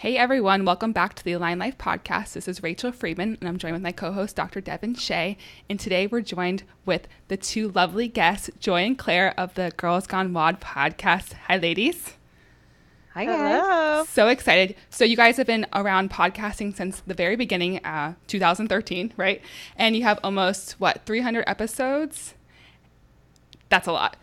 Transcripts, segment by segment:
Hey everyone, welcome back to the Align Life podcast. This is Rachel Friedman, and I'm joined with my co-host, Dr. Devin Shea. And today we're joined with the two lovely guests, Joy and Claire of the Girls Gone WOD podcast. Hi, ladies. Hi, guys. Hello. So excited. So you guys have been around podcasting since the very beginning, 2013, right? And you have almost, 300 episodes? That's a lot.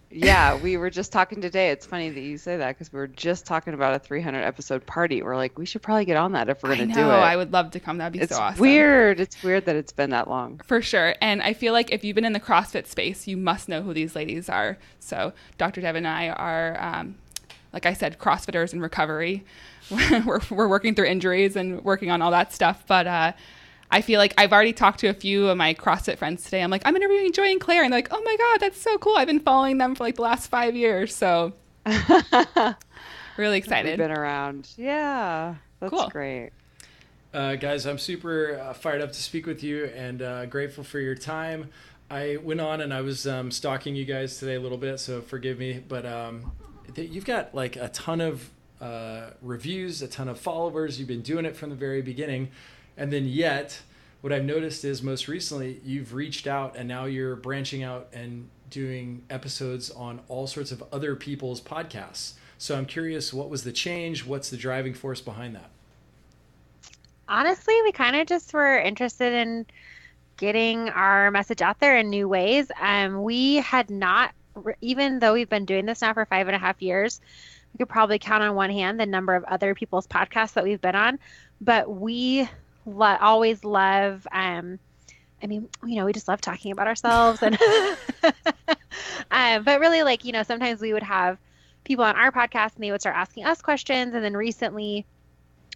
Yeah, we were just talking today. It's funny that you say that because we were just talking about a 300 episode party. We're like, we should probably get on that if we're I going to do know. it. I would love to come. That'd be It's so awesome. weird. It's weird that it's been that long. For sure. And I feel like if you've been in the CrossFit space, you must know who these ladies are. So Dr. Devin and I are, like I said, CrossFitters in recovery. we're working through injuries and working on all that stuff. But I feel like I've already talked to a few of my CrossFit friends today. I'm like, I'm interviewing Joy and Claire. And they're like, oh my God, that's so cool. I've been following them for like the last 5 years. So really excited. We've been around. Yeah, that's Cool. great. Guys, I'm super fired up to speak with you and grateful for your time. I went on and I was stalking you guys today a little bit, so forgive me. But you've got like a ton of reviews, a ton of followers. You've been doing it from the very beginning. And then yet, what I've noticed is most recently you've reached out and now you're branching out and doing episodes on all sorts of other people's podcasts. So I'm curious, what was the change? What's the driving force behind that? Honestly, we kind of just were interested in getting our message out there in new ways. We had not, even though we've been doing this now for 5.5 years, we could probably count on one hand the number of other people's podcasts that we've been on. But we always love, we just love talking about ourselves. And but really, sometimes we would have people on our podcast and they would start asking us questions. And then recently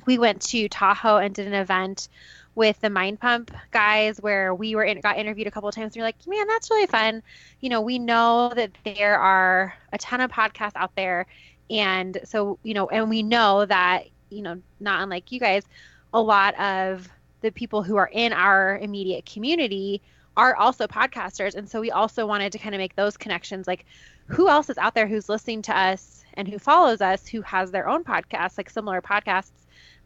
we went to Tahoe and did an event with the Mind Pump guys where we got interviewed a couple of times. And you're like, man, that's really fun. We know that there are a ton of podcasts out there. And so, and we know that, not unlike you guys, a lot of the people who are in our immediate community are also podcasters. And so we also wanted to kind of make those connections. Like, who else is out there who's listening to us and who follows us, who has their own podcasts, like similar podcasts.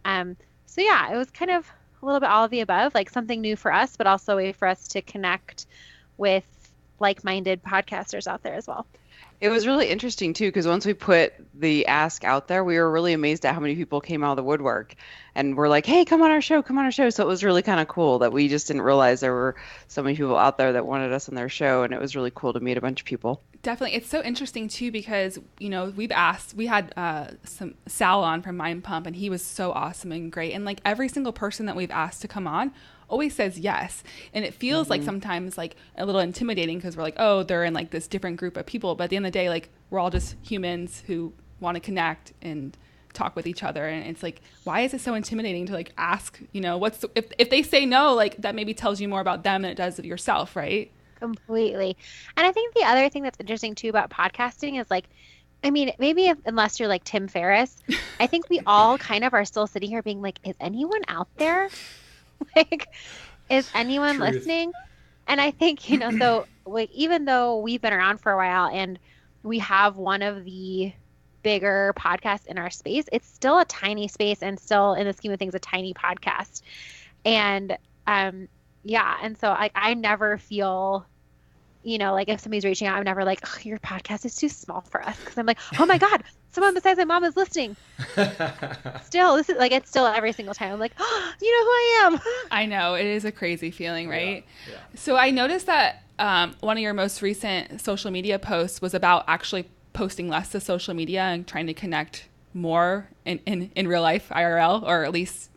So yeah, it was kind of a little bit all of the above, like something new for us, but also a way for us to connect with like-minded podcasters out there as well. It was really interesting too, because once we put the ask out there, we were really amazed at how many people came out of the woodwork and were like, hey, come on our show, come on our show. So it was really kind of cool that we just didn't realize there were so many people out there that wanted us on their show. And it was really cool to meet a bunch of people. Definitely. It's so interesting too, because, we had some Sal on from Mind Pump, and he was so awesome and great. And like every single person that we've asked to come on always says yes. And it feels like sometimes like a little intimidating because we're like, oh, they're in like this different group of people. But at the end of the day, like we're all just humans who want to connect and talk with each other. And it's like, why is it so intimidating to like ask, if they say no, like that maybe tells you more about them than it does of yourself, right? Completely. And I think the other thing that's interesting too about podcasting is unless you're like Tim Ferriss, I think we all kind of are still sitting here being like, is anyone out there? Like, is anyone Truth. listening? And I think, so like, even though we've been around for a while and we have one of the bigger podcasts in our space, it's still a tiny space and still in the scheme of things, a tiny podcast. And, yeah. And so I never feel, like if somebody's reaching out, I'm never like, oh, your podcast is too small for us. Cause I'm like, oh my God, someone besides my mom is listening. Still, this is like, it's still every single time. I'm like, oh, you know who I am. I know. It is a crazy feeling, right? Yeah. So I noticed that one of your most recent social media posts was about actually posting less to social media and trying to connect more in real life, IRL, or at least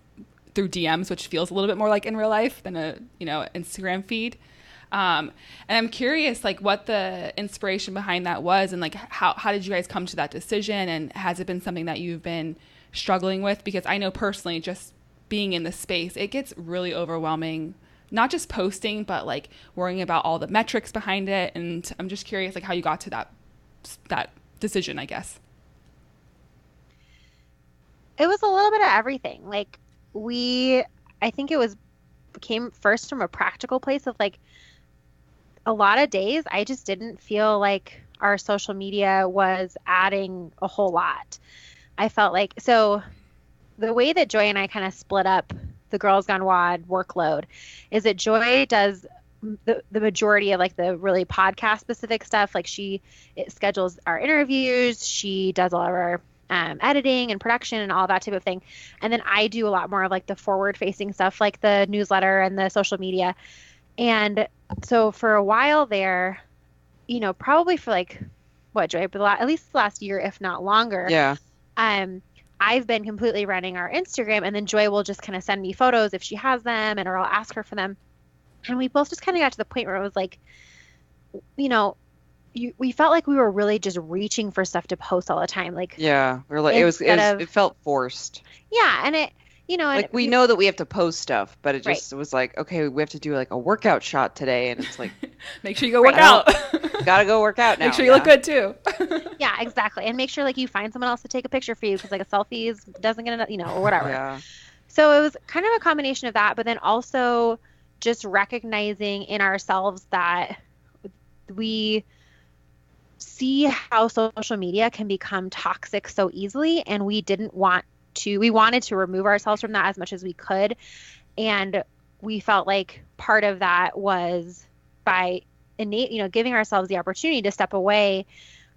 through DMs, which feels a little bit more like in real life than a Instagram feed. And I'm curious, like, what the inspiration behind that was, and like how did you guys come to that decision, and has it been something that you've been struggling with? Because I know personally, just being in the space, it gets really overwhelming, not just posting, but like worrying about all the metrics behind it. And I'm just curious, like, how you got to that decision, I guess. It was a little bit of everything. Like I think came first from a practical place of like, a lot of days I just didn't feel like our social media was adding a whole lot. I felt like, so the way that Joy and I kind of split up the Girls Gone WOD workload is that Joy does the majority of like the really podcast specific stuff. Like it schedules our interviews, she does all of our editing and production and all that type of thing. And then I do a lot more of like the forward facing stuff, like the newsletter and the social media. And so for a while there, probably for like what, Joy, but at least the last year, if not longer. Yeah. I've been completely running our Instagram, and then Joy will just kind of send me photos if she has them, or I'll ask her for them. And we both just kind of got to the point where it was like, we felt like we were really just reaching for stuff to post all the time. Like, yeah, we're like, it felt forced. Yeah. And it, like we know that we have to post stuff, but it just was like, okay, we have to do like a workout shot today. And it's like, make sure you go work out. Gotta go work out now. Make sure you look good too. Yeah, exactly. And make sure like you find someone else to take a picture for you, because like a selfie doesn't get enough, or whatever. Yeah. So it was kind of a combination of that, but then also just recognizing in ourselves that we see how social media can become toxic so easily, and we wanted to remove ourselves from that as much as we could. And we felt like part of that was by giving ourselves the opportunity to step away,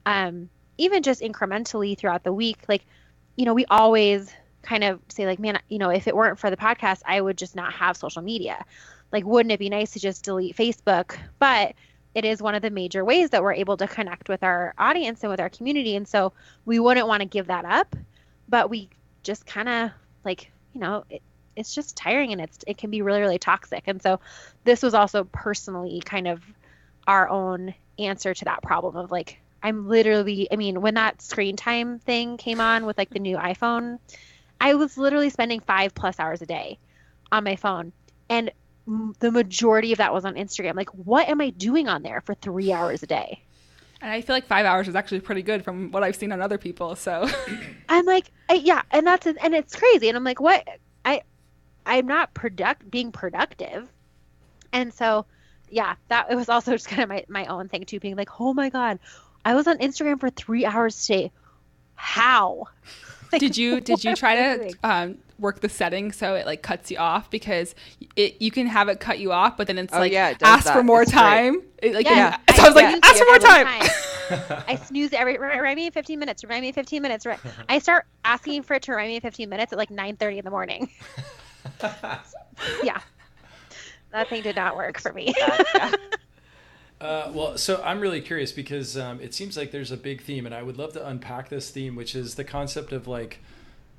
even just incrementally throughout the week. Like, we always kind of say like, man, if it weren't for the podcast, I would just not have social media. Like, wouldn't it be nice to just delete Facebook? But it is one of the major ways that we're able to connect with our audience and with our community. And so we wouldn't want to give that up, but we just kind of like, it's just tiring, and it can be really, really toxic. And so this was also personally kind of our own answer to that problem of like, when that screen time thing came on with like the new iPhone, I was literally spending 5+ hours a day on my phone. And the majority of that was on Instagram. Like, what am I doing on there for 3 hours a day? And I feel like 5 hours is actually pretty good from what I've seen on other people. So I'm like, yeah, and and it's crazy. And I'm like, what? I'm not being productive. And so, yeah, it was also just kind of my own thing too, being like, oh my God, I was on Instagram for 3 hours today. How? Like, did you try to work the settings so it like cuts you off? Because you can have it cut you off, but then it's ask for more time. So I was like, ask for more time. I snooze remind me in 15 minutes. Remind me in 15 minutes. I start asking for it to remind me in 15 minutes at like 9:30 in the morning. Yeah, that thing did not work for me. Well, so I'm really curious because it seems like there's a big theme, and I would love to unpack this theme, which is the concept of like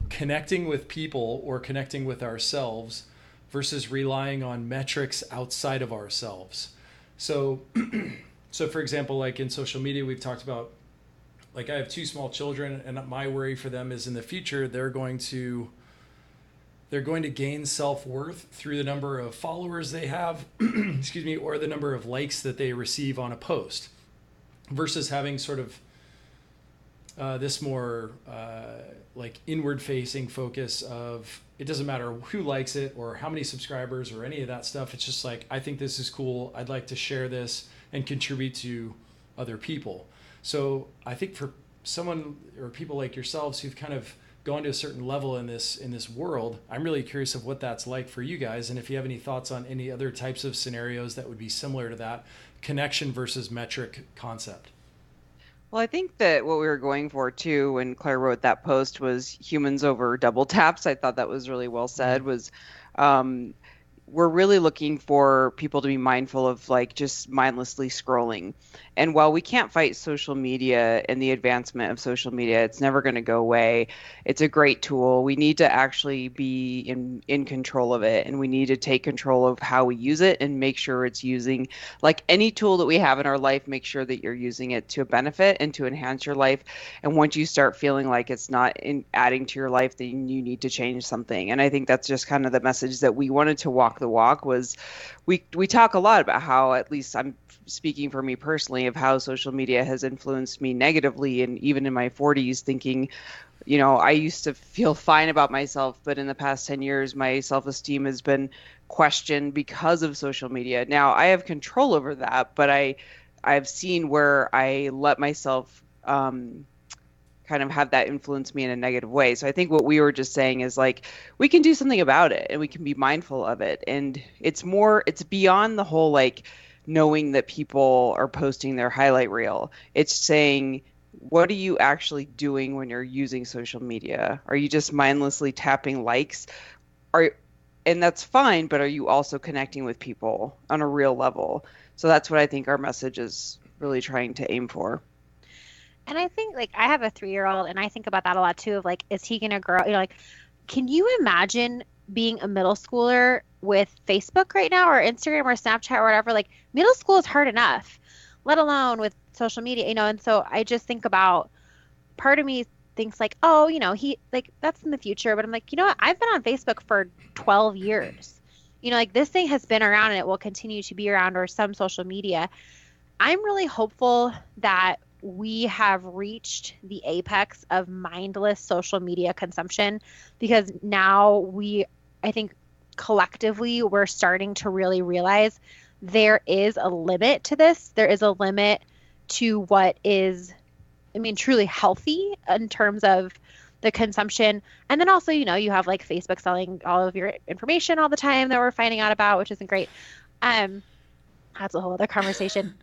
connecting with people or connecting with ourselves versus relying on metrics outside of ourselves. So, for example, like in social media, we've talked about, like I have 2 small children, and my worry for them is in the future, they're going to gain self-worth through the number of followers they have, excuse me, or the number of likes that they receive on a post, versus having sort of this more like inward-facing focus of, it doesn't matter who likes it or how many subscribers or any of that stuff. It's just like, I think this is cool. I'd like to share this and contribute to other people. So I think for someone or people like yourselves who've kind of gone to a certain level in this world, I'm really curious of what that's like for you guys, and if you have any thoughts on any other types of scenarios that would be similar to that connection versus metric concept. Well, I think that what we were going for too when Claire wrote that post was humans over double taps. I thought that was really well said. Was we're really looking for people to be mindful of like just mindlessly scrolling. And while we can't fight social media and the advancement of social media, it's never going to go away. It's a great tool. We need to actually be in control of it, and we need to take control of how we use it and make sure it's using, like any tool that we have in our life, make sure that you're using it to a benefit and to enhance your life. And once you start feeling like it's not adding to your life, then you need to change something. And I think that's just kind of the message that we wanted to walk the walk. Was we talk a lot about how, at least I'm speaking for me personally, of how social media has influenced me negatively, and even in my 40s thinking, I used to feel fine about myself, but in the past 10 years my self-esteem has been questioned because of social media. Now I have control over that, but I've seen where I let myself kind kind of have that influence me in a negative way. So I think what we were just saying is like, we can do something about it and we can be mindful of it. And it's beyond the whole like knowing that people are posting their highlight reel. It's saying, what are you actually doing when you're using social media? Are you just mindlessly tapping likes? And that's fine, but are you also connecting with people on a real level? So that's what I think our message is really trying to aim for. And I think like I have a 3-year-old and I think about that a lot too of like, is he gonna grow? Like, can you imagine being a middle schooler with Facebook right now or Instagram or Snapchat or whatever? Like middle school is hard enough, let alone with social media, and so I just think about part of me thinks like, oh, he like that's in the future, but I'm like, you know what? I've been on Facebook for 12 years. Like this thing has been around and it will continue to be around, or some social media. I'm really hopeful that we have reached the apex of mindless social media consumption, because now I think collectively, we're starting to really realize there is a limit to this. There is a limit to what is, truly healthy in terms of the consumption. And then also, you have like Facebook selling all of your information all the time that we're finding out about, which isn't great. That's a whole other conversation.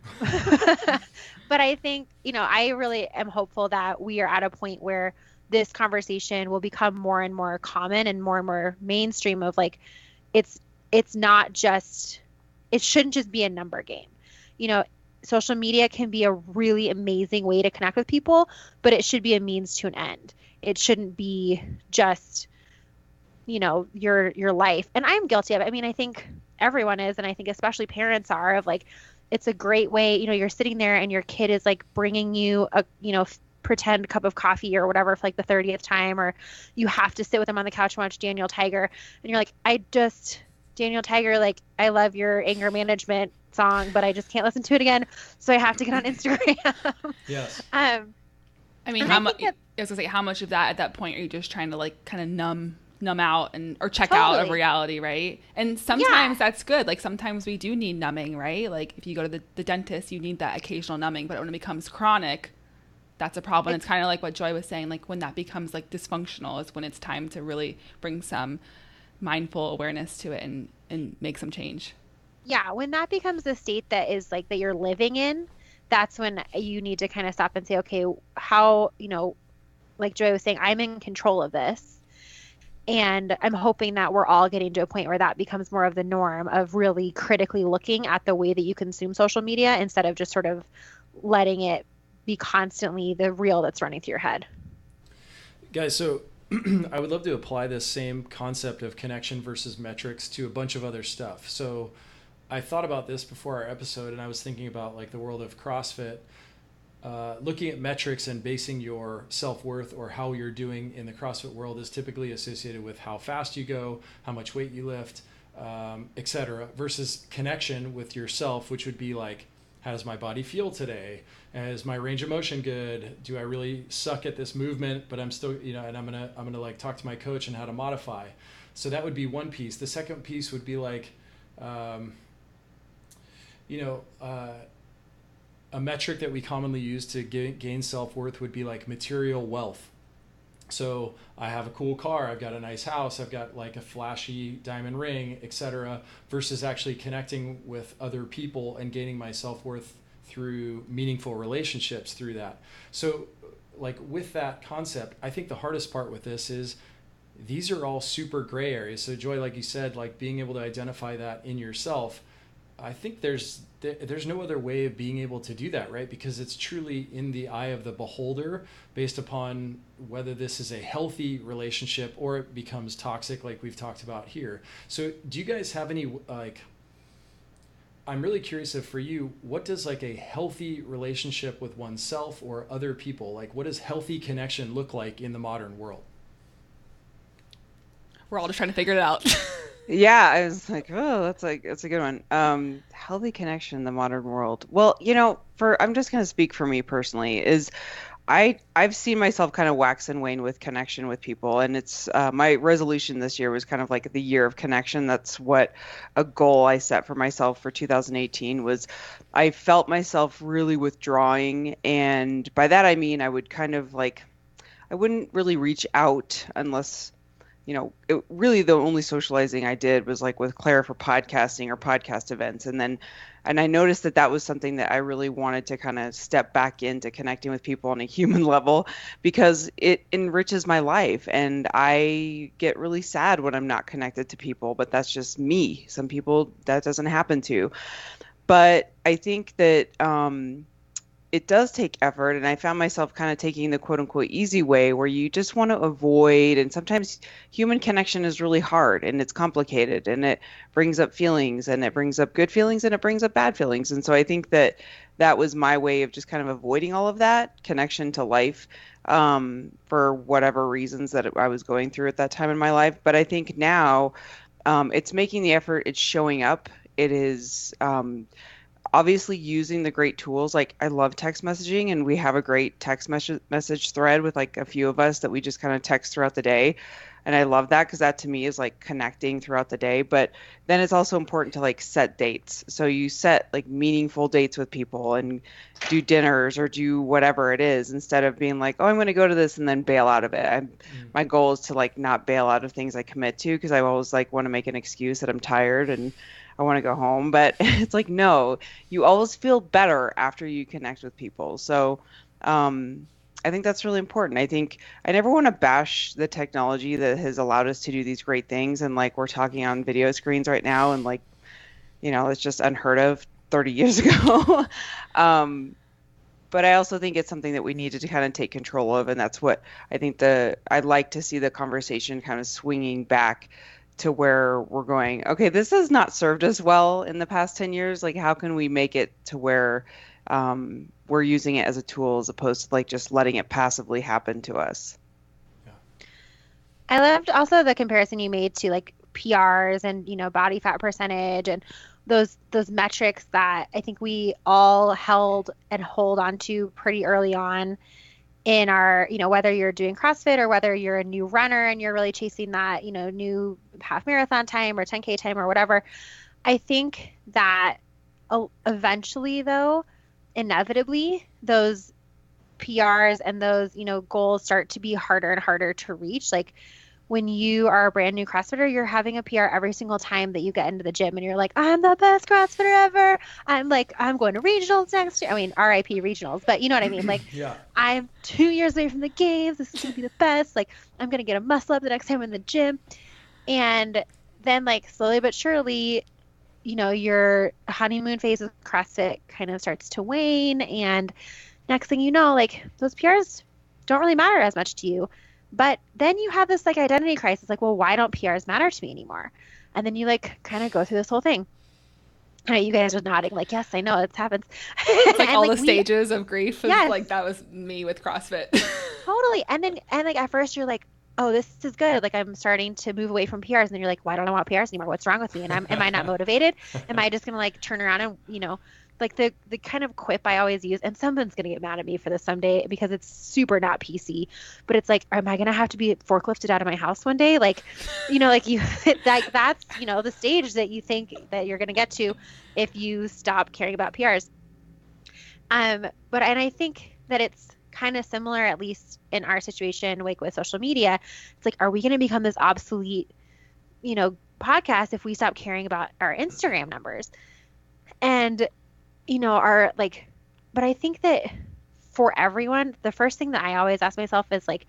But I think, I really am hopeful that we are at a point where this conversation will become more and more common and more mainstream of like, it's not just, it shouldn't just be a number game. Social media can be a really amazing way to connect with people, but it should be a means to an end. It shouldn't be just, your life. And I'm guilty of it. I think everyone is, and I think especially parents are, of like, it's a great way, you're sitting there and your kid is like bringing you a, pretend cup of coffee or whatever for like the 30th time, or you have to sit with them on the couch and watch Daniel Tiger. And you're like, Daniel Tiger, like, I love your anger management song, but I just can't listen to it again. So I have to get on Instagram. Yes. How much, I was gonna say, how much of that at that point are you just trying to like kind of numb out or check out of reality, right? And sometimes that's good. Like sometimes we do need numbing, right? Like if you go to the dentist, you need that occasional numbing, but when it becomes chronic, that's a problem. It's kind of like what Joy was saying, like when that becomes like dysfunctional is when it's time to really bring some mindful awareness to it and make some change. Yeah, when that becomes the state that is like that you're living in, that's when you need to kind of stop and say, okay, how, like Joy was saying, I'm in control of this. And I'm hoping that we're all getting to a point where that becomes more of the norm, of really critically looking at the way that you consume social media instead of just sort of letting it be constantly the reel that's running through your head. Guys, so I would love to apply this same concept of connection versus metrics to a bunch of other stuff. So I thought about this before our episode, and I was thinking about like the world of CrossFit, looking at metrics and basing your self-worth or how you're doing in the CrossFit world is typically associated with how fast you go, how much weight you lift, etc., versus connection with yourself, which would be like, how does my body feel today? Is my range of motion good? Do I really suck at this movement, but I'm still, and I'm gonna like talk to my coach on how to modify. So that would be one piece. The second piece would be like, a metric that we commonly use to gain self-worth would be like material wealth. So I have a cool car, I've got a nice house, I've got like a flashy diamond ring, etc., versus actually connecting with other people and gaining my self-worth through meaningful relationships through that. So like with that concept, I think the hardest part with this is these are all super gray areas. So Joy, like you said, like being able to identify that in yourself, I think there's no other way of being able to do that, right? Because it's truly in the eye of the beholder based upon whether this is a healthy relationship or it becomes toxic like we've talked about here. So do you guys have any, like, I'm really curious if for you, what does like a healthy relationship with oneself or other people, like what does healthy connection look like in the modern world? We're all just trying to figure it out. Yeah, I was like, oh, that's a good one. Healthy connection in the modern world. Well, I'm just gonna speak for me personally, is I've seen myself kind of wax and wane with connection with people, and it's my resolution this year was kind of like the year of connection. That's what a goal I set for myself for 2018 was. I felt myself really withdrawing, and by that I mean I would kind of like I wouldn't really reach out unless, really the only socializing I did was like with Claire for podcasting or podcast events. And I noticed that was something that I really wanted to kind of step back into connecting with people on a human level because it enriches my life. And I get really sad when I'm not connected to people, but that's just me. Some people that doesn't happen to. But I think that it does take effort. And I found myself kind of taking the quote unquote easy way where you just want to avoid. And sometimes human connection is really hard and it's complicated and it brings up feelings and it brings up good feelings and it brings up bad feelings. And so I think that was my way of just kind of avoiding all of that connection to life for whatever reasons that I was going through at that time in my life. But I think now it's making the effort, it's showing up. It is obviously using the great tools. Like I love text messaging and we have a great text message thread with like a few of us that we just kind of text throughout the day. And I love that because that to me is like connecting throughout the day. But then it's also important to like set dates. So you set like meaningful dates with people and do dinners or do whatever it is instead of being like, oh, I'm going to go to this and then bail out of it. My goal is to like not bail out of things I commit to because I always like want to make an excuse that I'm tired and I want to go home. But it's like, no, you always feel better after you connect with people. So I think that's really important. I think I never want to bash the technology that has allowed us to do these great things. And like we're talking on video screens right now and like, it's just unheard of 30 years ago. But I also think it's something that we needed to kind of take control of. And that's what I think I'd like to see the conversation kind of swinging back to where we're going, okay, this has not served us well in the past 10 years. Like, how can we make it to where we're using it as a tool as opposed to like just letting it passively happen to us? Yeah. I loved also the comparison you made to like PRs and, body fat percentage and those metrics that I think we all held and hold on to pretty early on in our, whether you're doing CrossFit or whether you're a new runner and you're really chasing that, new half marathon time or 10K time or whatever. I think that eventually though, inevitably those PRs and those, goals start to be harder and harder to reach. Like when you are a brand new CrossFitter, you're having a PR every single time that you get into the gym and you're like, I'm the best CrossFitter ever. I'm going to regionals next year. I mean, RIP regionals, but you know what I mean? Like, yeah. I'm 2 years away from the games. This is going to be the best. Like, I'm going to get a muscle up the next time I'm in the gym. And then like slowly but surely, your honeymoon phase of CrossFit kind of starts to wane. And next thing you know, like those PRs don't really matter as much to you. But then you have this like identity crisis, like, well, why don't PRs matter to me anymore? And then you like kind of go through this whole thing. You guys are nodding like, yes, I know it happens. It's like all the stages of grief. Yes. Like that was me with CrossFit. Totally. And like at first you're like, oh, this is good. Like I'm starting to move away from PRs. And then you're like, why don't I want PRs anymore? What's wrong with me? And am I not motivated? Am I just going to like turn around and, like the kind of quip I always use, and someone's going to get mad at me for this someday because it's super not PC, but it's like, am I going to have to be forklifted out of my house one day? Like, like you, like that's, the stage that you think that you're going to get to if you stop caring about PRs. And I think that it's kind of similar, at least in our situation, like with social media. It's like, are we going to become this obsolete, podcast if we stop caring about our Instagram numbers? And are like, but I think that for everyone, the first thing that I always ask myself is like,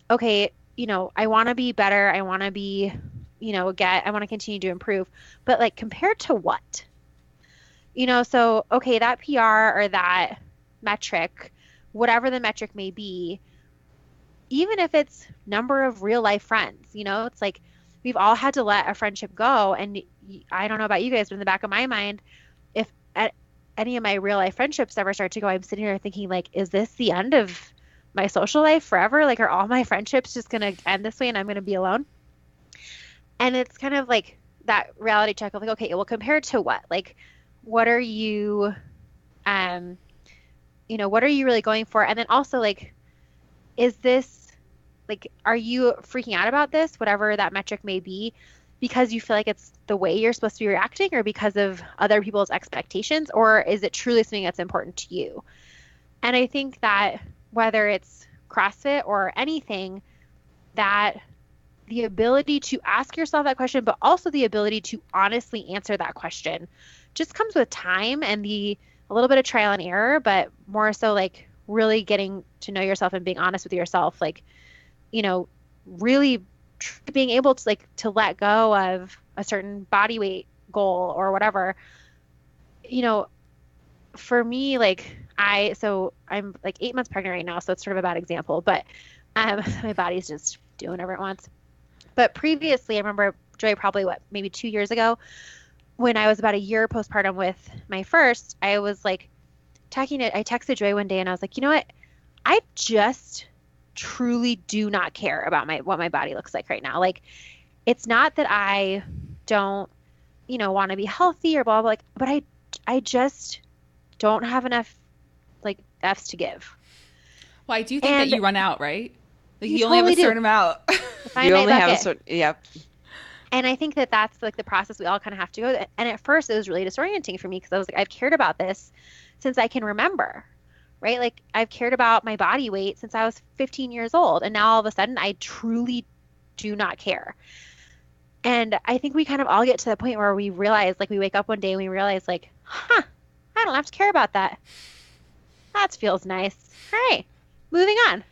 okay, I want to be better. I want to be, I want to continue to improve, but like compared to what? So, okay, that PR or that metric, whatever the metric may be, even if it's number of real life friends, it's like we've all had to let a friendship go. And I don't know about you guys, but in the back of my mind, if at any of my real life friendships ever start to go, I'm sitting here thinking like, is this the end of my social life forever? Like, are all my friendships just going to end this way and I'm going to be alone? And it's kind of like that reality check of like, okay, well, compared to what? Like, what are you, what are you really going for? And then also like, is this like, are you freaking out about this, whatever that metric may be, because you feel like it's the way you're supposed to be reacting or because of other people's expectations, or is it truly something that's important to you? And I think that whether it's CrossFit or anything, that the ability to ask yourself that question, but also the ability to honestly answer that question just comes with time and a little bit of trial and error, but more so like really getting to know yourself and being honest with yourself. Like, really being able to to let go of a certain body weight goal or whatever. For me, I'm like 8 months pregnant right now, so it's sort of a bad example, but my body's just doing whatever it wants. But previously, I remember, Joy, probably maybe 2 years ago, when I was about a year postpartum with my first, I was like I texted Joy one day and I was like, you know what? I just truly do not care about what my body looks like right now. Like, it's not that I don't, want to be healthy or blah, blah, but I just don't have enough F's to give. Well, I do think that you run out, right? Like, you only totally have a certain amount. You only have a certain, yep. And I think that that's like the process we all kind of have to go. And at first it was really disorienting for me because I was like, I've cared about this since I can remember, right? Like, I've cared about my body weight since I was 15 years old. And now all of a sudden I truly do not care. And I think we kind of all get to the point where we realize, like, we wake up one day and we realize, like, I don't have to care about that. That feels nice. All right, moving on.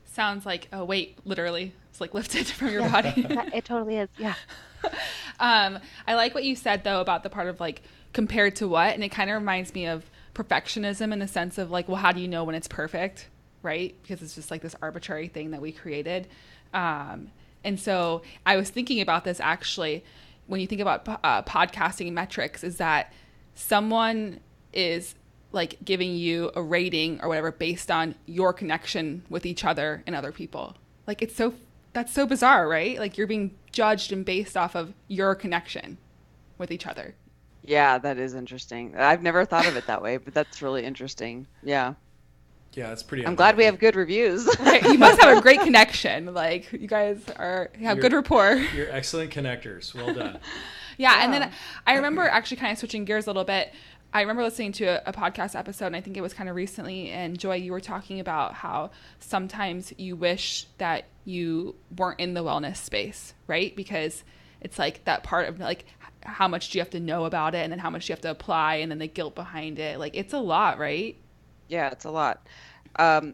Sounds like a weight, literally. It's like lifted from your body. It totally is, yeah. I like what you said, though, about the part of, like, compared to what? And it kind of reminds me of perfectionism in the sense of, like, well, how do you know when it's perfect, right? Because it's just, like, this arbitrary thing that we created. And so I was thinking about this, actually, when you think about podcasting metrics, is that someone is, like, giving you a rating or whatever based on your connection with each other and other people. Like, that's so bizarre, right? Like, you're being judged and based off of your connection with each other. Yeah, that is interesting. I've never thought of it that way, but that's really interesting. Yeah. Yeah, that's pretty. I'm glad we have good reviews. Right. You must have a great connection. Like, you guys have good rapport. You're excellent connectors. Well done. Yeah. And then I remember actually kind of switching gears a little bit. I remember listening to a podcast episode, and I think it was kind of recently, and Joy, you were talking about how sometimes you wish that you weren't in the wellness space, right? Because it's like that part of, like, how much do you have to know about it, and then how much do you have to apply, and then the guilt behind it. Like, it's a lot, right? Yeah, it's a lot. And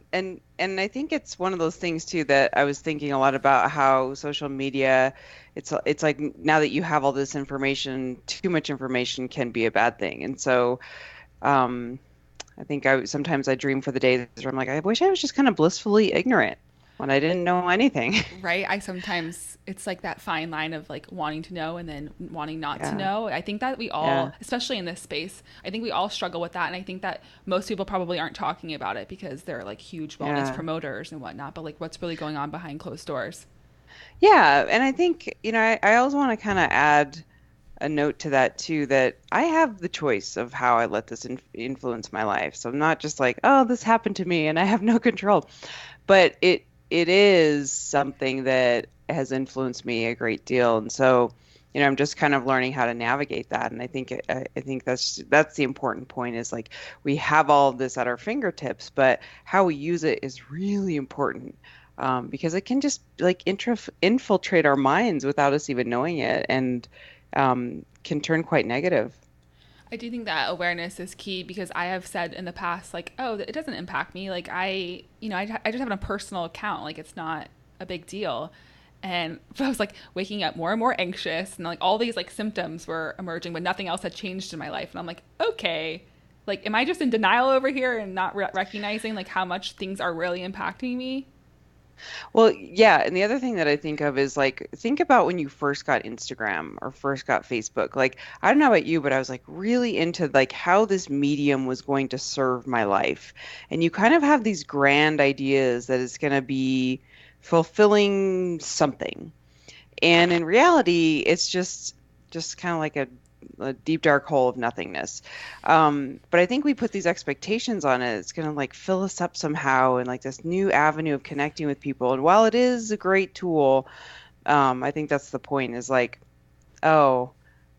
I think it's one of those things too that I was thinking a lot about, how social media, it's like, now that you have all this information, too much information can be a bad thing. And so I think sometimes I dream for the days where I'm like, I wish I was just kind of blissfully ignorant when I didn't know anything. Right. It's like that fine line of, like, wanting to know and then wanting not to know. I think that we all, especially in this space, I think we all struggle with that. And I think that most people probably aren't talking about it because they're, like, huge wellness promoters and whatnot, but, like, what's really going on behind closed doors. Yeah. And I think, I always want to kind of add a note to that too, that I have the choice of how I let this influence my life. So I'm not just like, oh, this happened to me and I have no control, but it is something that has influenced me a great deal. And so, I'm just kind of learning how to navigate that. And I think that's the important point, is like, we have all of this at our fingertips, but how we use it is really important, because it can just, like, infiltrate our minds without us even knowing it, and can turn quite negative. I do think that awareness is key, because I have said in the past, like, oh, it doesn't impact me. Like, I just have a personal account. Like, it's not a big deal. And I was, like, waking up more and more anxious, and, like, all these, like, symptoms were emerging, but nothing else had changed in my life. And I'm like, okay, like, am I just in denial over here and not recognizing, like, how much things are really impacting me? Well, yeah, and the other thing that I think of is, like, think about when you first got Instagram or first got Facebook. Like, I don't know about you, but I was, like, really into, like, how this medium was going to serve my life. And you kind of have these grand ideas that it's going to be fulfilling something. And in reality, it's just kind of like a deep dark hole of nothingness. But I think we put these expectations on it. It's going to, like, fill us up somehow, and, like, this new avenue of connecting with people. And while it is a great tool, I think that's the point, is like, oh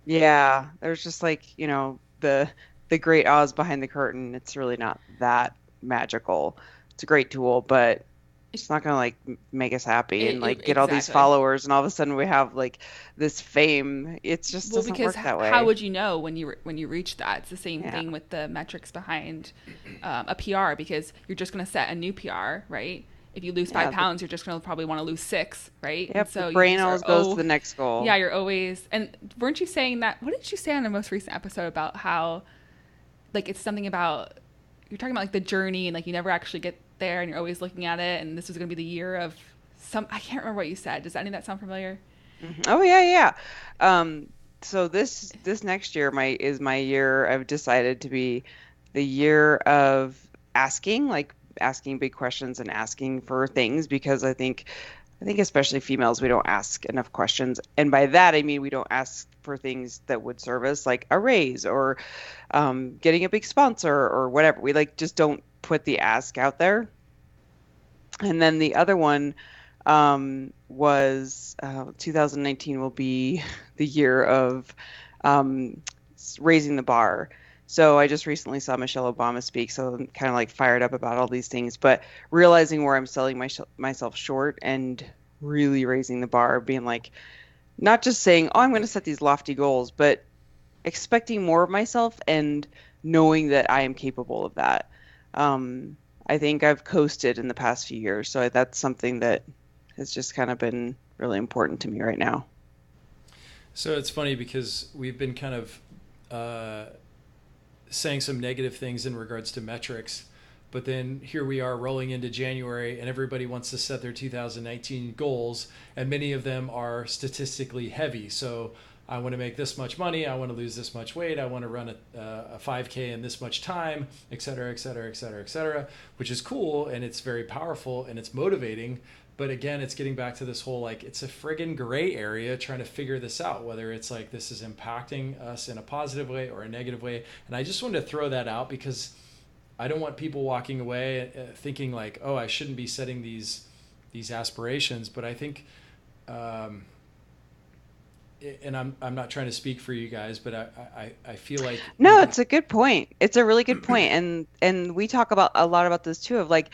yeah, there's just, like, the great Oz behind the curtain. It's really not that magical. it's a great tool, but it's not gonna like make us happy and like get all these Exactly. followers, and all of a sudden we have like this fame. It just Well, doesn't because work that how way. would you know when you reach that? It's the same Yeah. thing with the metrics behind a PR, because you're just going to set a new PR, right? If you lose Yeah. 5 pounds, you're just going to probably want to lose 6, right? And Yep. The so you brain just are, always goes to the next yeah, goal. you're always. And weren't you saying that? What did you say on the most recent episode about how, like, it's something about, you're talking about like the journey, and like you never actually get there, and you're always looking at it, and this is going to be the year of some. I can't remember what you said. Does any of that sound familiar? Oh yeah, yeah. Um, so this next year is my year. I've decided to be the year of asking, like asking big questions and asking for things, because I think especially females, we don't ask enough questions. And by that I mean we don't ask for things that would serve us, like a raise or getting a big sponsor or whatever. We like just don't put the ask out there. And then the other one was 2019 will be the year of raising the bar. So I just recently saw Michelle Obama speak, so I'm kind of like fired up about all these things, but realizing where I'm selling myself short and really raising the bar, being like, not just saying, oh, I'm going to set these lofty goals, but expecting more of myself and knowing that I am capable of that. I think I've coasted in the past few years, so that's something that has just kind of been really important to me right now. So it's funny because we've been kind of saying some negative things in regards to metrics, but then here we are rolling into January and everybody wants to set their 2019 goals, and many of them are statistically heavy. So I want to make this much money, I want to lose this much weight, I want to run a 5K in this much time, et cetera, et cetera, et cetera, et cetera, which is cool and it's very powerful and it's motivating. But again, it's getting back to this whole, like, it's a friggin' gray area trying to figure this out, whether it's like this is impacting us in a positive way or a negative way. And I just wanted to throw that out because I don't want people walking away thinking like, oh, I shouldn't be setting these aspirations. But I think, and I'm not trying to speak for you guys, but I feel like No, it's a good point. It's a really good point. And we talk about a lot about this too, of like,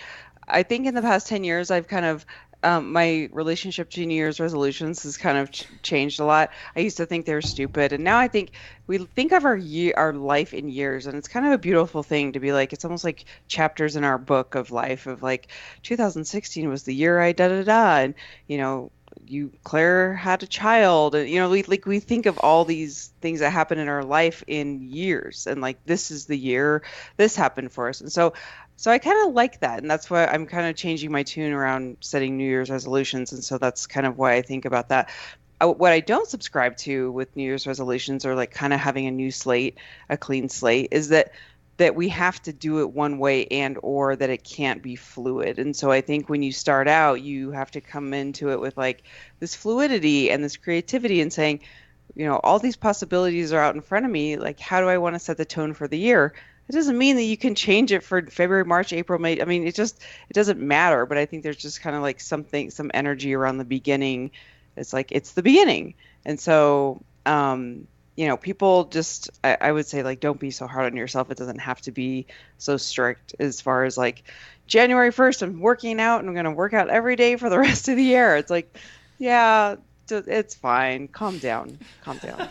I think in the past 10 years, I've kind of my relationship to New Year's resolutions has kind of changed a lot. I used to think they were stupid, and now I think we think of our life in years, and it's kind of a beautiful thing to be like. It's almost like chapters in our book of life of like 2016 was the year I da da da, and you know, Claire had a child, and you know, we think of all these things that happen in our life in years, and like this is the year this happened for us, and so I kind of like that, and that's why I'm kind of changing my tune around setting New Year's resolutions, and so that's kind of why I think about that. What I don't subscribe to with New Year's resolutions, or like kind of having a new slate, a clean slate, is that we have to do it one way, and or that it can't be fluid. And so I think when you start out, you have to come into it with like this fluidity and this creativity and saying, you know, all these possibilities are out in front of me. Like, how do I want to set the tone for the year? It doesn't mean that you can change it for February, March, April, May. I mean, it doesn't matter. But I think there's just kind of like some energy around the beginning. It's like it's the beginning, and so you know, people just I would say like don't be so hard on yourself. It doesn't have to be so strict as far as like January 1st, I'm working out and I'm gonna work out every day for the rest of the year. It's like, yeah, it's fine. Calm down. Calm down.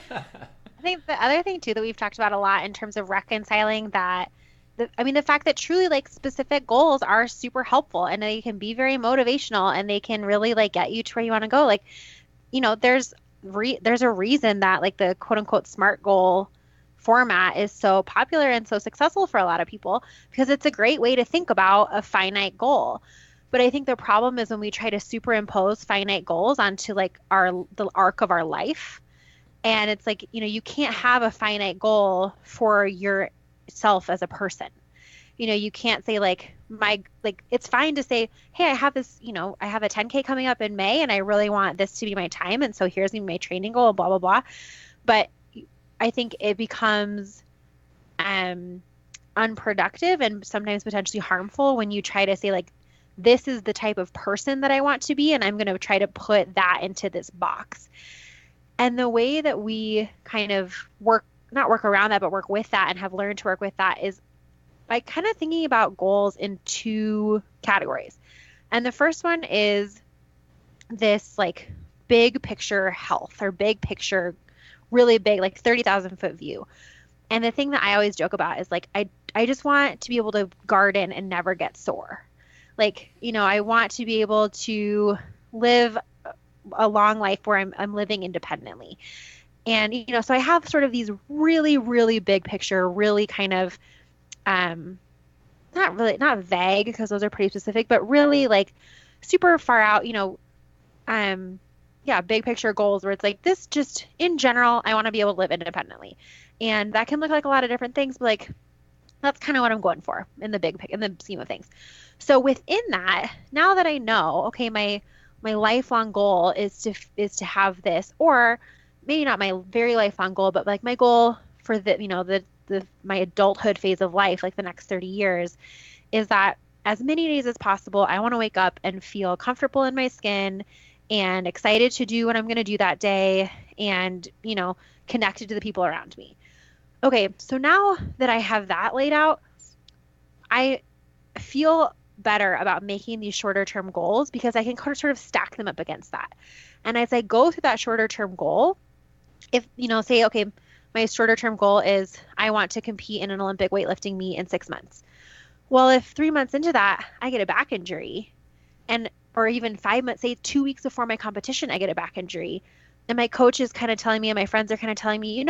I think the other thing too that we've talked about a lot in terms of reconciling that, the fact that truly like specific goals are super helpful and they can be very motivational and they can really like get you to where you want to go. Like, you know, there's a reason that like the quote unquote SMART goal format is so popular and so successful for a lot of people because it's a great way to think about a finite goal. But I think the problem is when we try to superimpose finite goals onto like the arc of our life. And it's like, you know, you can't have a finite goal for yourself as a person. You know, you can't say like it's fine to say, hey, I have this, you know, I have a 10K coming up in May and I really want this to be my time. And so here's my training goal, blah, blah, blah. But I think it becomes unproductive and sometimes potentially harmful when you try to say like, this is the type of person that I want to be. And I'm going to try to put that into this box. And the way that we kind of not work around that, but work with that and have learned to work with that is by kind of thinking about goals in two categories. And the first one is this like big picture health or big picture, really big, like 30,000 foot view. And the thing that I always joke about is like, I just want to be able to garden and never get sore. Like, I want to be able to live a long life where I'm living independently. And, so I have sort of these really, really big picture, really kind of, not vague because those are pretty specific, but really like super far out, big picture goals where it's like this just in general, I want to be able to live independently. And that can look like a lot of different things, but like that's kind of what I'm going for in the scheme of things. So within that, now that I know, okay, my lifelong goal is to have this, or maybe not my very lifelong goal, but like my goal for my adulthood phase of life, like the next 30 years, is that as many days as possible, I want to wake up and feel comfortable in my skin and excited to do what I'm going to do that day and, connected to the people around me. Okay, so now that I have that laid out, I feel better about making these shorter term goals because I can sort of stack them up against that. And as I go through that shorter term goal, if, say, okay, my shorter term goal is I want to compete in an Olympic weightlifting meet in 6 months. Well, if 3 months into that, I get a back injury or even 5 months, say 2 weeks before my competition, I get a back injury. And my coach is kind of telling me, and my friends are kind of telling me,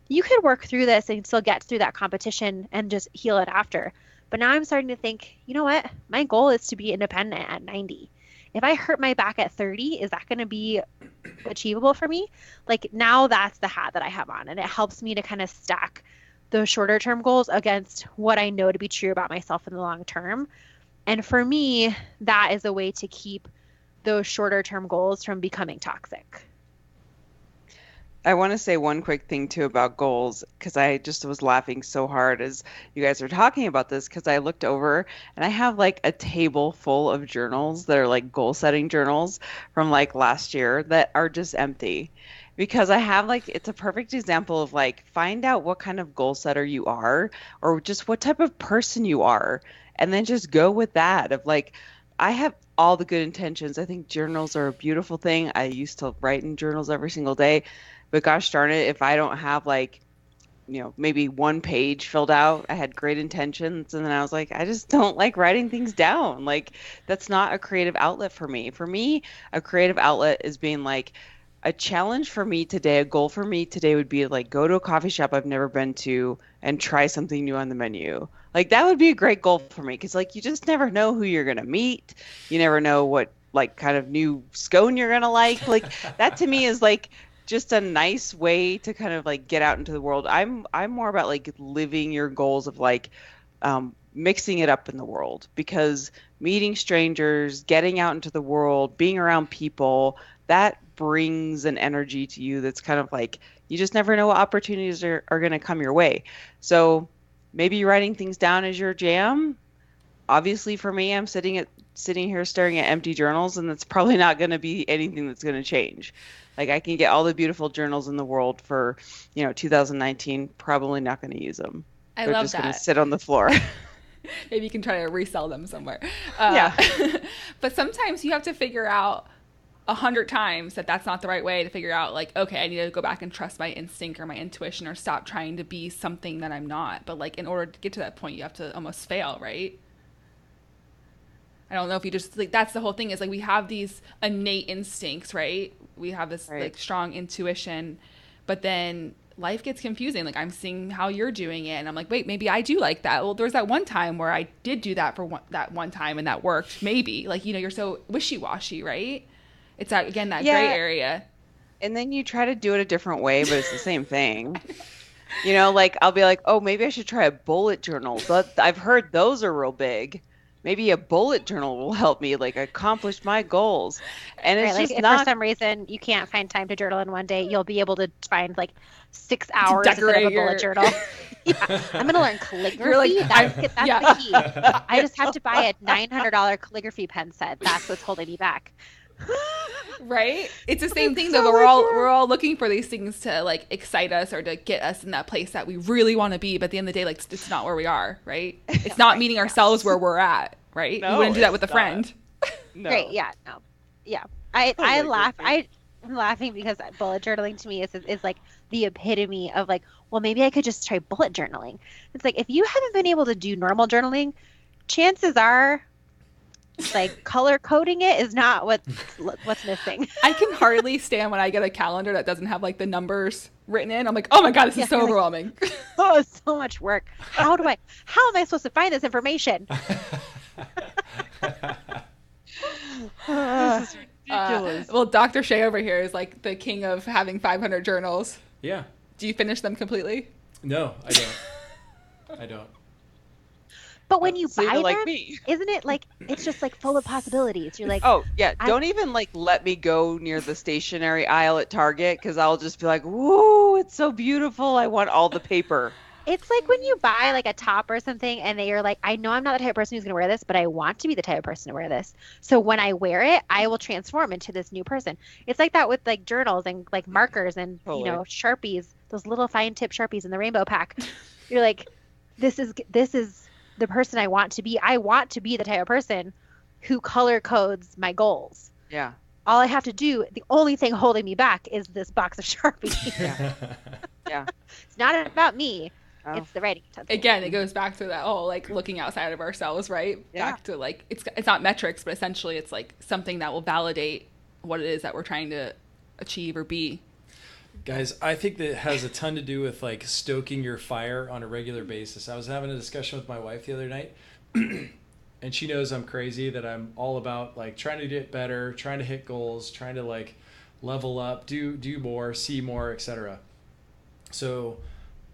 you could work through this and still get through that competition and just heal it after. But now I'm starting to think, you know what? My goal is to be independent at 90. If I hurt my back at 30, is that going to be achievable for me? Like now that's the hat that I have on, and it helps me to kind of stack those shorter term goals against what I know to be true about myself in the long term. And for me, that is a way to keep those shorter term goals from becoming toxic. I want to say one quick thing too about goals, because I just was laughing so hard as you guys were talking about this, because I looked over and I have like a table full of journals that are like goal setting journals from like last year that are just empty. Because I have like, it's a perfect example of like, find out what kind of goal setter you are, or just what type of person you are, and then just go with that. Of like, I have all the good intentions. I think journals are a beautiful thing. I used to write in journals every single day. But gosh darn it, if I don't have like, maybe one page filled out, I had great intentions. And then I was like, I just don't like writing things down. Like, that's not a creative outlet for me. For me, a creative outlet is being like, a challenge for me today, a goal for me today would be like, go to a coffee shop I've never been to and try something new on the menu. Like, that would be a great goal for me. Cause like, you just never know who you're going to meet. You never know what like kind of new scone you're going to like. Like that to me is like, just a nice way to kind of like get out into the world. I'm more about like living your goals of like mixing it up in the world, because meeting strangers, getting out into the world, being around people, that brings an energy to you that's kind of like, you just never know what opportunities are going to come your way. So maybe writing things down is your jam. Obviously for me, I'm sitting here staring at empty journals, and that's probably not going to be anything that's going to change. Like I can get all the beautiful journals in the world for, 2019, probably not going to use them. They're love just going to sit on the floor. Maybe you can try to resell them somewhere. Yeah. But sometimes you have to figure out 100 times that that's not the right way to figure out like, okay, I need to go back and trust my instinct or my intuition, or stop trying to be something that I'm not. But like in order to get to that point, you have to almost fail, right? I don't know if you just like, that's the whole thing is like we have these innate instincts, right? We have this like strong intuition, but then life gets confusing. Like I'm seeing how you're doing it and I'm like, wait, maybe I do like that. Well, there was that one time where I did do that for that one time and that worked. Maybe like, you're so wishy-washy, right? It's that, again, that gray area. And then you try to do it a different way, but it's the same thing. Like I'll be like, oh, maybe I should try a bullet journal. But I've heard those are real big. Maybe a bullet journal will help me like accomplish my goals. And it's like just if not... for some reason you can't find time to journal in one day, you'll be able to find like 6 hours instead of a bullet journal. Yeah. I'm going to learn calligraphy. That's the key. I just have to buy a $900 calligraphy pen set. That's what's holding me back. Right? It's the same thing so though, but much we're all looking for these things to like excite us or to get us in that place that we really want to be, but at the end of the day, like it's not where we are, right? It's not meeting ourselves where we're at, right? No, we wouldn't do that it's with a not. friend. No. Great. Yeah. No. Yeah. Oh I my laugh. goodness. I'm laughing because bullet journaling to me is like the epitome of like, well, maybe I could just try bullet journaling. It's like if you haven't been able to do normal journaling, chances are like color coding it is not what's missing. I can hardly stand when I get a calendar that doesn't have like the numbers written in. I'm like, oh my God, this is so you're like, overwhelming. oh, it's so much work. How am I supposed to find this information? This is ridiculous. Well, Dr. Shea over here is like the king of having 500 journals. Yeah. Do you finish them completely? No, I don't. I don't. But when you So buy you're like them, me. isn't it like it's just like full of possibilities? You're like, Oh, yeah. I- Don't even like let me go near the stationery aisle at Target because I'll just be like, whoa, it's so beautiful. I want all the paper. it's like when you buy like a top or something and you're like, I know I'm not the type of person who's going to wear this, but I want to be the type of person to wear this. So when I wear it, I will transform into this new person. It's like that with like journals and like markers and, Totally. Sharpies, those little fine tip Sharpies in the rainbow pack. You're like, this is the person I want to be. I want to be the type of person who color codes my goals. Yeah. All I have to do, the only thing holding me back is this box of Sharpies. Yeah. It's not about me. Oh. It's the writing utensil. Again, it goes back to that whole like looking outside of ourselves, right? Yeah. Back to like it's not metrics, but essentially it's like something that will validate what it is that we're trying to achieve or be. Guys, I think that has a ton to do with like stoking your fire on a regular basis. I was having a discussion with my wife the other night and she knows I'm crazy, that I'm all about like trying to get better, trying to hit goals, trying to like level up, do more, see more, etc. So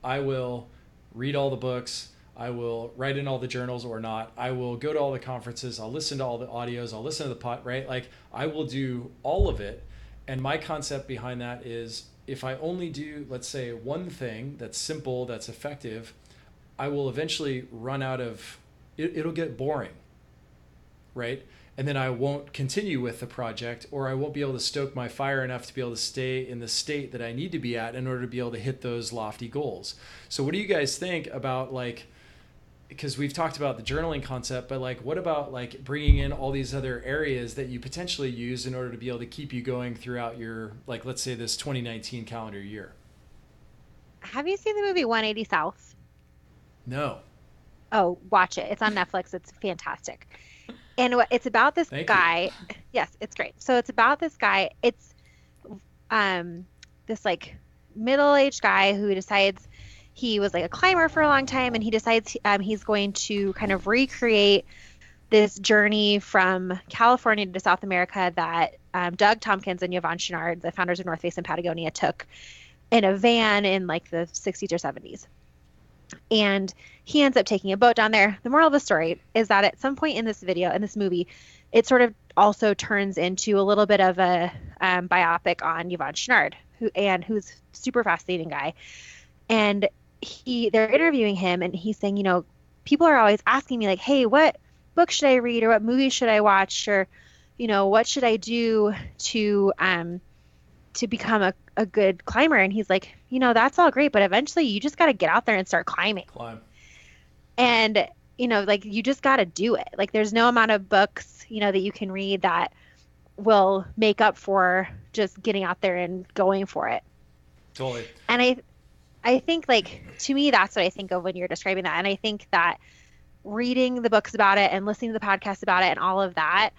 I will read all the books, I will write in all the journals or not, I will go to all the conferences, I'll listen to all the audios, I'll listen to the pod, right? Like I will do all of it. And my concept behind that is if I only do, let's say, one thing that's simple, that's effective, I will eventually run out of, it'll get boring, right? And then I won't continue with the project, or I won't be able to stoke my fire enough to be able to stay in the state that I need to be at in order to be able to hit those lofty goals. So what do you guys think about like, because we've talked about the journaling concept, but like, what about like bringing in all these other areas that you potentially use in order to be able to keep you going throughout your, like, let's say this 2019 calendar year? Have you seen the movie 180 South? No. Oh, watch it. It's on Netflix. It's fantastic. And it's about this Thank guy. Yes, it's great. So it's about this guy. It's this like middle-aged guy who decides he was like a climber for a long time, and he decides he's going to kind of recreate this journey from California to South America that Doug Tompkins and Yvon Chouinard, the founders of North Face and Patagonia, took in a van in like the 60s or 70s. And he ends up taking a boat down there. The moral of the story is that at some point in this movie, it sort of also turns into a little bit of a biopic on Yvon Chouinard, who's super fascinating guy. And they're interviewing him, and he's saying, people are always asking me like, hey, what book should I read, or what movie should I watch, or, what should I do to become a good climber? And he's like, that's all great, but eventually you just got to get out there and start climbing. Climb. And, like you just got to do it. Like there's no amount of books, that you can read that will make up for just getting out there and going for it. Totally. And I think, like, to me, that's what I think of when you're describing that. And I think that reading the books about it and listening to the podcast about it and all of that,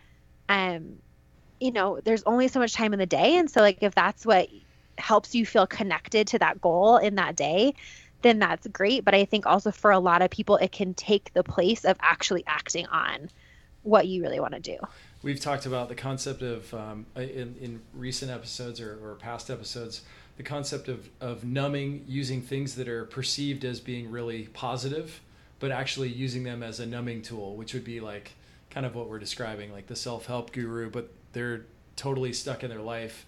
there's only so much time in the day. And so, like, if that's what helps you feel connected to that goal in that day, then that's great. But I think also for a lot of people, it can take the place of actually acting on what you really want to do. We've talked about the concept of, in recent episodes or past episodes, the concept of numbing, using things that are perceived as being really positive, but actually using them as a numbing tool, which would be like kind of what we're describing, like the self-help guru, but they're totally stuck in their life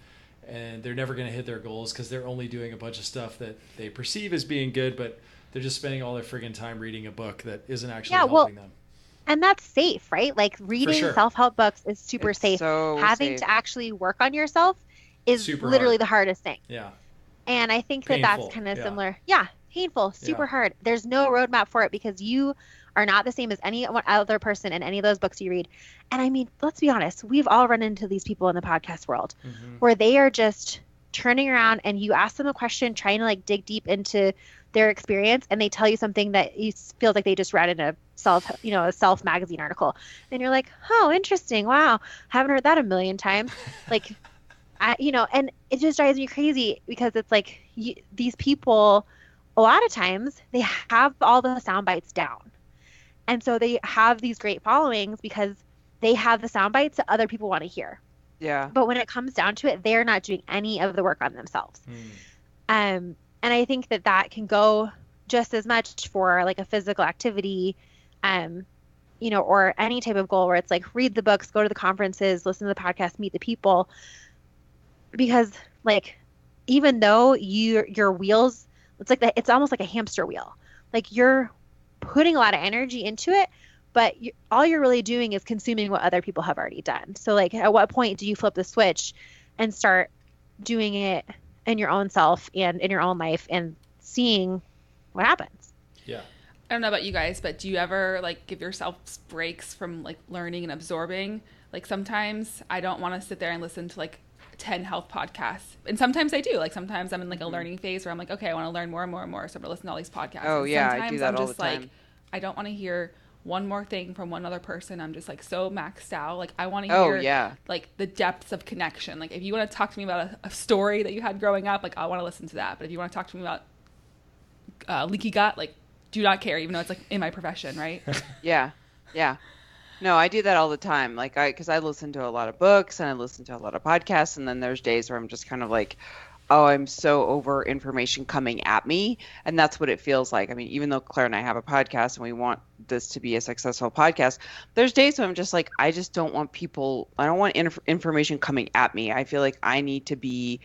and they're never going to hit their goals because they're only doing a bunch of stuff that they perceive as being good, but they're just spending all their friggin' time reading a book that isn't actually helping them. And that's safe, right? Like reading sure. self-help books is super It's safe. so Having safe. to actually work on yourself is Super literally hard. the hardest thing. Yeah. And I think that that's Painful. kind of Yeah. similar. Yeah, painful, Yeah. super hard. There's no roadmap for it because you are not the same as any other person in any of those books you read. And I mean, let's be honest, we've all run into these people in the podcast world Mm-hmm. where they are just turning around and you ask them a question, trying to like dig deep into their experience, and they tell you something that you feels like they just read in a self magazine article. And you're like, oh, interesting. Wow. Haven't heard that a million times. Like, and it just drives me crazy because it's like these people, a lot of times, they have all the sound bites down. And so they have these great followings because they have the sound bites that other people want to hear. Yeah. But when it comes down to it, they're not doing any of the work on themselves. And I think that that can go just as much for like a physical activity, or any type of goal where it's like read the books, go to the conferences, listen to the podcast, meet the people. Because like even though your wheels, it's almost like a hamster wheel. Like you're putting a lot of energy into it, but all you're really doing is consuming what other people have already done. So like at what point do you flip the switch and start doing it in your own self and in your own life and seeing what happens? Yeah. I don't know about you guys, but do you ever like give yourself breaks from like learning and absorbing? Like sometimes I don't want to sit there and listen to like 10 health podcasts. And sometimes I do. Like sometimes I'm in like a learning phase where I'm like, okay, I want to learn more and more and more. So I'm going to listen to all these podcasts. Oh, and yeah, I sometimes do that I'm all just the time. like, I don't want to hear one more thing from one other person. I'm just like so maxed out. Like I want to Oh, hear yeah. like the depths of connection. Like if you want to talk to me about a story that you had growing up, like I want to listen to that. But if you want to talk to me about leaky gut, like do not care, even though it's like in my profession, right? Yeah. Yeah. No, I do that all the time. Like because I listen to a lot of books and I listen to a lot of podcasts, and then there's days where I'm just kind of like, oh, I'm so over information coming at me. And that's what it feels like. I mean, even though Claire and I have a podcast and we want this to be a successful podcast, there's days when I'm just like, I just don't want I don't want information coming at me. I feel like I need to be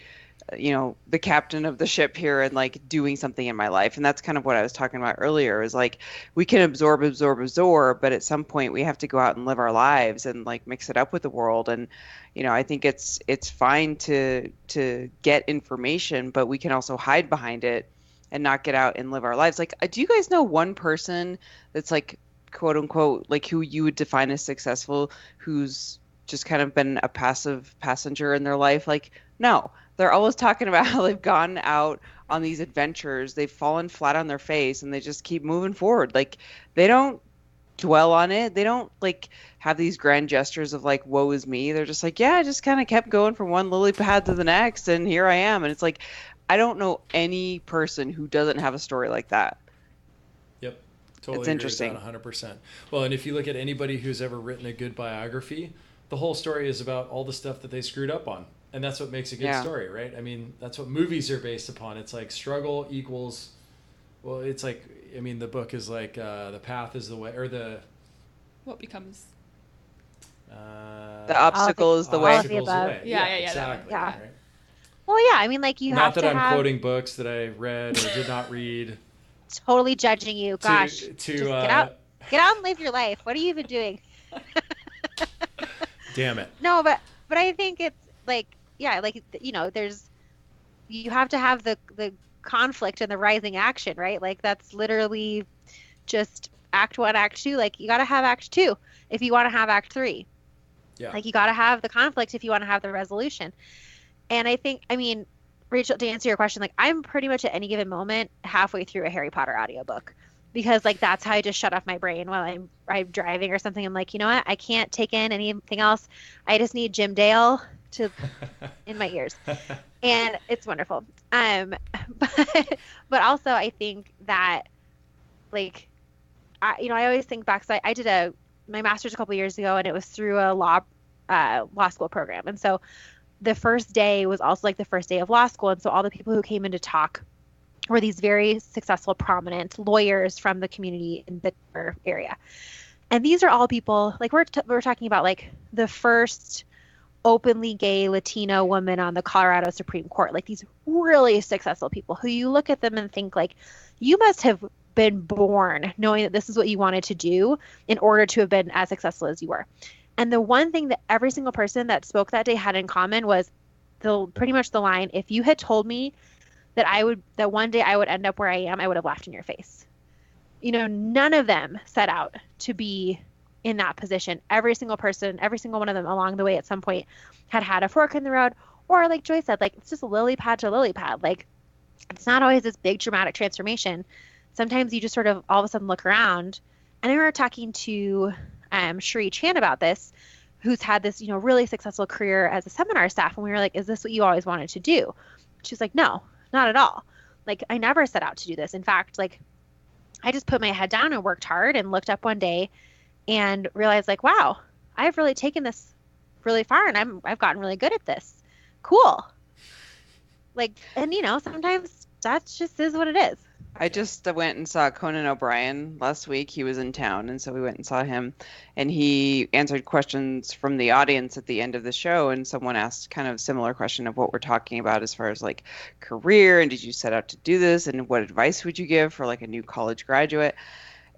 the captain of the ship here and like doing something in my life. And that's kind of what I was talking about earlier, is like we can absorb, but at some point we have to go out and live our lives and like mix it up with the world. And I think it's fine to get information, but we can also hide behind it and not get out and live our lives. Like, do you guys know one person that's like quote unquote like who you would define as successful, who's just kind of been a passive passenger in their life? Like, no. They're always talking about how they've gone out on these adventures, they've fallen flat on their face, and they just keep moving forward. Like, they don't dwell on it. They don't like have these grand gestures of like, woe is me. They're just like, yeah, I just kind of kept going from one lily pad to the next, and here I am. And it's like, I don't know any person who doesn't have a story like that. Yep. Totally It's agree interesting. with that 100%. Well, and if you look at anybody who's ever written a good biography, the whole story is about all the stuff that they screwed up on. And that's what makes a good story, right? I mean, that's what movies are based upon. It's like struggle equals, well, it's like, I mean, the book is like the path is the way, or the... What becomes... The obstacle is the way. Obstacle is the way. Yeah, exactly. Yeah. Right? Well, yeah, I mean, like you Not have that to I'm have quoting books that I read or did not read. totally judging you. Gosh, to just get out and live your life. What are you even doing? Damn it. No, but I think it's like, yeah, like, you have to have the conflict and the rising action, right? Like that's literally just act 1, act 2. Like you got to have act 2 if you want to have act 3. Yeah. Like you got to have the conflict if you want to have the resolution. And I think, I mean, Rachel, to answer your question, like I'm pretty much at any given moment halfway through a Harry Potter audiobook, because like that's how I just shut off my brain while I'm driving or something. I'm like, you know what? I can't take in anything else. I just need Jim Dale in my ears. And it's wonderful. But also I think that like I always think back, so I did my master's a couple years ago, and it was through a law school program. And so the first day was also like the first day of law school. And so all the people who came in to talk were these very successful, prominent lawyers from the community in Pittsburgh area. And these are all people, like we're talking about like the first openly gay Latino woman on the Colorado Supreme Court, like these really successful people who you look at them and think like, you must have been born knowing that this is what you wanted to do in order to have been as successful as you were. And the one thing that every single person that spoke that day had in common was pretty much the line, if you had told me that one day I would end up where I am, I would have laughed in your face. None of them set out to be in that position. Every single person, every single one of them along the way at some point had a fork in the road, or like Joy said, like, it's just a lily pad to lily pad. Like, it's not always this big dramatic transformation. Sometimes you just sort of all of a sudden look around. And I remember talking to Sheree Chan about this, who's had this, really successful career as a seminar staff. And we were like, is this what you always wanted to do? She's like, no, not at all. Like, I never set out to do this. In fact, like, I just put my head down and worked hard and looked up one day and realized, like, wow, I've really taken this really far and I've gotten really good at this. Cool. Like, and sometimes that just is what it is. I just went and saw Conan O'Brien last week. He was in town, and so we went and saw him, and he answered questions from the audience at the end of the show, and someone asked kind of a similar question of what we're talking about as far as like career, and did you set out to do this, and what advice would you give for like a new college graduate?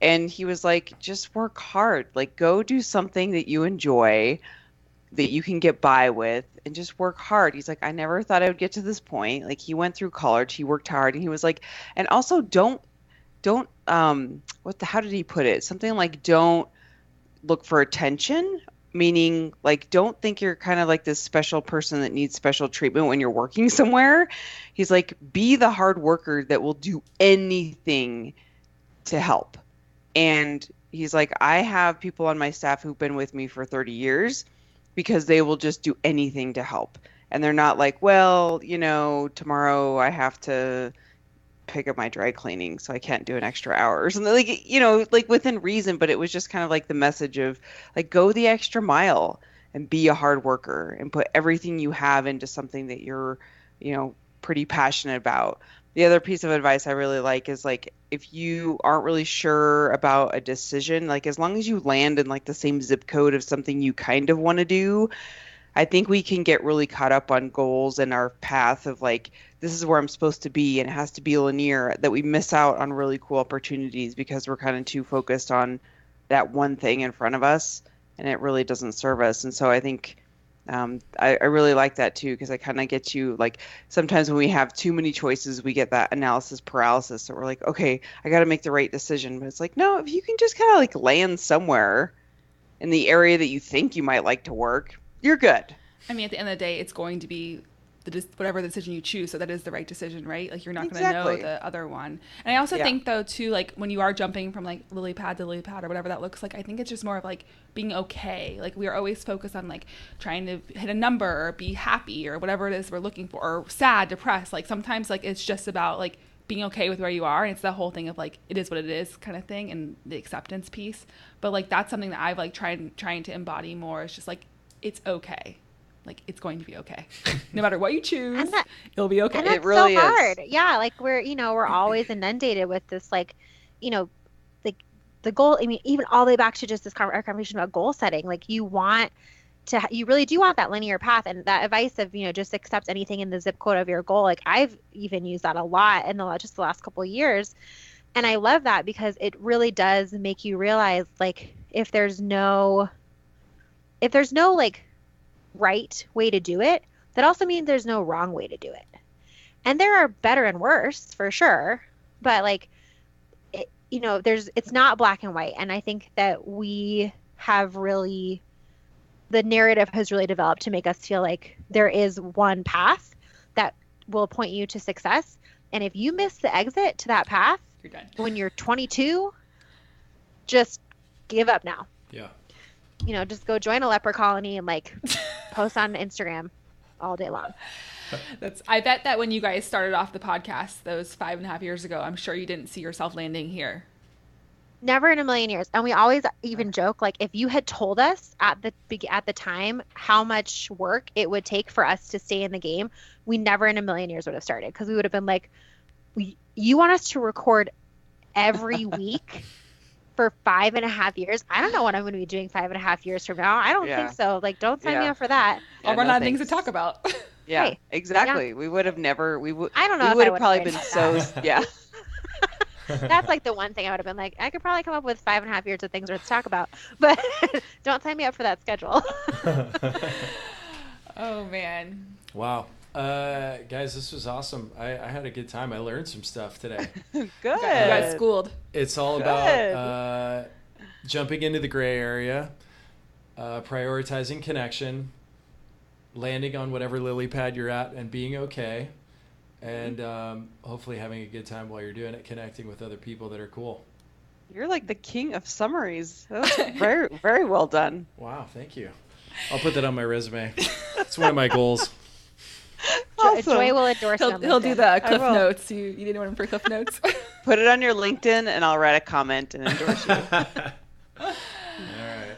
And he was like, just work hard, like go do something that you enjoy, that you can get by with, and just work hard. He's like, I never thought I would get to this point. Like, he went through college, he worked hard, and he was like, and also don't how did he put it? Something like, don't look for attention, meaning like, don't think you're kind of like this special person that needs special treatment when you're working somewhere. He's like, be the hard worker that will do anything to help. And he's like, I have people on my staff who've been with me for 30 years because they will just do anything to help. And they're not like, well, tomorrow I have to pick up my dry cleaning, so I can't do an extra hour or something, like, like within reason. But it was just kind of like the message of like, go the extra mile and be a hard worker and put everything you have into something that you're, pretty passionate about. The other piece of advice I really like is like, if you aren't really sure about a decision, like as long as you land in like the same zip code of something you kind of want to do, I think we can get really caught up on goals and our path of like, this is where I'm supposed to be, and it has to be linear, that we miss out on really cool opportunities because we're kind of too focused on that one thing in front of us, and it really doesn't serve us. And so I think I really like that too, because I kind of get you, like, sometimes when we have too many choices, we get that analysis paralysis. So we're like, okay, I got to make the right decision. But it's like, no, if you can just kind of like land somewhere in the area that you think you might like to work, you're good. I mean, at the end of the day, it's going to be whatever decision you choose. So that is the right decision, right? Like, you're not going to know the other one. And I also think, though, too, like when you are jumping from like lily pad to lily pad or whatever that looks like, I think it's just more of like being okay. Like, we are always focused on like trying to hit a number or be happy or whatever it is we're looking for, or sad, depressed. Like, sometimes like it's just about like being okay with where you are. And it's the whole thing of like, it is what it is kind of thing, and the acceptance piece. But like, that's something that I've like trying to embody more. It's just like, it's okay. Like, it's going to be okay. No matter what you choose, it'll be okay. And that's it really so hard. is. Yeah, like we're always inundated with this, like, like the goal. I mean, even all the way back to just our conversation about goal setting. Like, you really do want that linear path, and that advice of just accept anything in the zip code of your goal. Like, I've even used that a lot in the last couple of years, and I love that because it really does make you realize, like, if there's no like right way to do it, that also means there's no wrong way to do it. And there are better and worse for sure, but like, it's not black and white. And I think that the narrative has really developed to make us feel like there is one path that will point you to success. And if you miss the exit to that path, you're done. When you're 22, just give up now. Yeah. Just go join a leper colony and like post on Instagram all day long. I bet that when you guys started off the podcast those 5.5 years ago, I'm sure you didn't see yourself landing here. Never in a million years. And we always even joke, like, if you had told us at the time how much work it would take for us to stay in the game, we never in a million years would have started, because we would have been like, you want us to record every week for 5.5 years? I don't know what I'm going to be doing 5.5 years from now. I don't think so. Like, don't sign me up for that. I'll run out of things to talk about. Yeah, Hey, exactly. yeah. We would have never. I don't know. We would have probably been so. Yeah. That's like the one thing I would have been like, I could probably come up with 5.5 years of things worth to talk about, but don't sign me up for that schedule. Oh man. Wow. Guys, this was awesome. I had a good time. I learned some stuff today. Good. You got schooled. It's all about jumping into the gray area, prioritizing connection, landing on whatever lily pad you're at and being okay, and hopefully having a good time while you're doing it, connecting with other people that are cool. You're like the king of summaries. That was very, very well done. Wow, thank you. I'll put that on my resume. It's one of my goals. Awesome. Joy will endorse them. He'll do the Cliff will. Notes. You didn't want him for Cliff Notes? Put it on your LinkedIn, and I'll write a comment and endorse you. All right.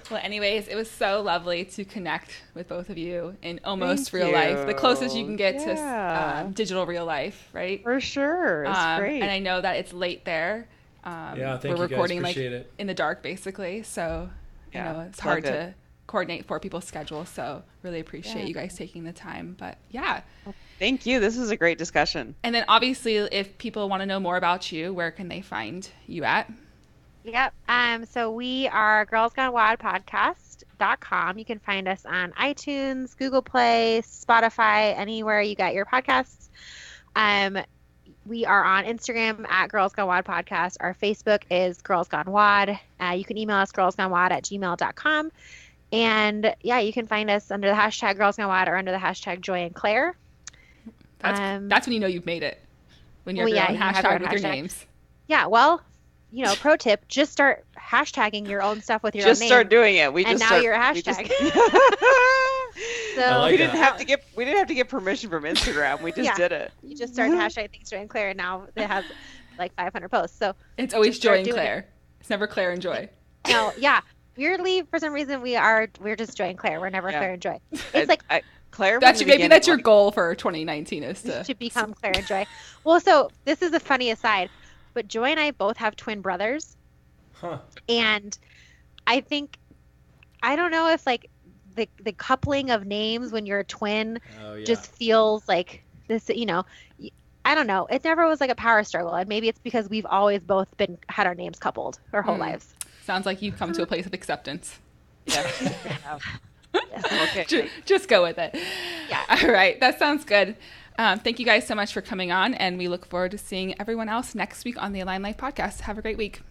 Well, anyways, it was so lovely to connect with both of you in almost Thank real life. The you. closest you can get Yeah. to digital real life, right? For sure. It's great. And I know that it's late there. Yeah, thank we're you guys. recording Appreciate like it. in the dark, basically. So, Yeah, you know, it's it's all hard good. to coordinate for people's schedules. So, really appreciate you guys taking the time. But yeah. Thank you. This was a great discussion. And then obviously, if people want to know more about you, where can they find you at? Yep. So we are girlsgonewildpodcast.com. You can find us on iTunes, Google Play, Spotify, anywhere you got your podcasts. We are on Instagram at Girls Gone Wad Podcast. Our Facebook is Girls Gone Wad. You can email us girlsgonewad@gmail.com. And yeah, you can find us under the hashtag Girls Gone Wad or under the hashtag Joy and Claire. That's when you know you've made it. When you're Well, your yeah, own you have your hashtag own with your hashtag. names. Yeah, well, you know, pro tip, just start hashtagging your own stuff with your Just own start name. doing it. And now you're a hashtag. So I like we that. didn't have to get permission from Instagram. We just Yeah. did it. you just started hashtag Thanks Joy and Claire, and now it has like 500 posts. So It's always Just start Joy and doing Claire. It's never Claire and Joy. no, yeah, weirdly for some reason we're just Joy and Claire. We're never Yeah. Claire and Joy. It's like Claire. from That's the maybe beginning, that's your like, goal for 2019 is to. to become Claire and Joy. Well, so this is a funny aside, but Joy and I both have twin brothers, Huh. and I don't know if like the coupling of names when you're a twin Oh, yeah. just feels like this, you know, I don't know. It never was like a power struggle, and maybe it's because we've always both had our names coupled our whole lives. Sounds like you've come to a place of acceptance. Yeah. Okay. Just go with it. Yeah. All right. That sounds good. Thank you guys so much for coming on, and we look forward to seeing everyone else next week on the Align Life podcast. Have a great week.